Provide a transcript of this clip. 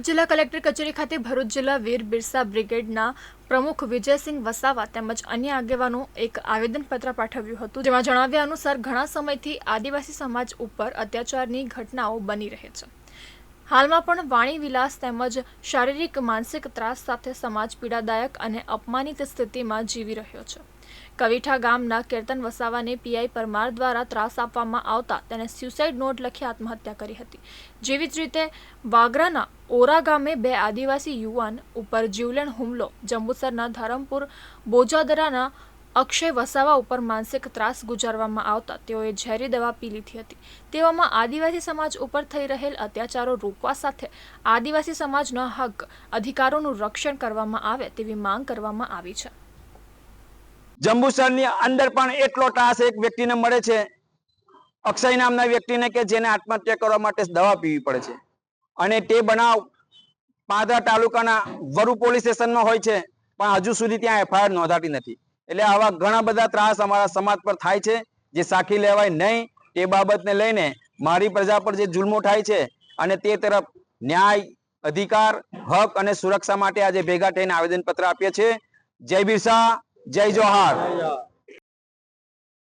જિલ્લા કલેક્ટર કચેરી ખાતે ભરૂચ જિલ્લા વીર બિરસા બ્રિગેડના પ્રમુખ વિજયસિંહ વસાવા તેમજ અન્ય આગેવાનો એક આવેદનપત્ર પાઠવ્યું હતું, જેમાં જણાવ્યા અનુસાર ઘણા સમયથી આદિવાસી સમાજ ઉપર અત્યાચારની ઘટનાઓ બની રહે છે। હાલમાં પણ વાણી વિલાસ તેમજ શારીરિક માનસિક ત્રાસ સાથે સમાજ પીડાદાયક અને અપમાનિત સ્થિતિમાં જીવી રહ્યો છે। કવિઠા ગામના કીર્તન વસાવાને પીઆઈ પરમાર દ્વારા ત્રાસ આપવામાં આવતા તેને સ્યુસાઇડ નોટ લખી આત્મહત્યા કરી હતી। જેવી જ રીતે વાગરાના ઓરા ગામે બે આદિવાસી યુવાન ઉપર જીવલેણ હુમલો, જંબુસરના ધરમપુર બોજાદરાના અક્ષય વસાવા ઉપર માનસિક ત્રાસ ગુજારવામાં આવતા તેઓએ ઝેરી દવા પી લીધી હતી। તેવામાં આદિવાસી સમાજ ઉપર થઈ રહેલ અત્યાચારો રોકવા સાથે આદિવાસી સમાજના હક અધિકારોનું રક્ષણ કરવામાં આવે તેવી માંગ કરવામાં આવી છે। જંબુસરની અંદર પણ એટલો ત્રાસ એક વ્યક્તિને મળે છે, અક્ષય નામના વ્યક્તિને, કે જેને આત્મહત્યા કરવા માટે દવા પીવી પડે છે। અને તે બનાવ પાદરા તાલુકાના વરુ પોલીસ સ્ટેશનમાં હોય છે, પણ હજુ સુધી ત્યાં એફઆઈઆર નોંધાતી નથી। એટલે આવા ઘણા બધા ત્રાસ અમારા સમાજ પર થાય છે, જે સાખી લેવાય નહીં। તે બાબતને લઈને મારી પ્રજા પર જે જુલ્મો થાય છે અને તે તરફ ન્યાય, અધિકાર, હક અને સુરક્ષા માટે આજે ભેગા થઈને આવેદનપત્ર આપીએ છીએ। જય બિરસા, જય જોહાર।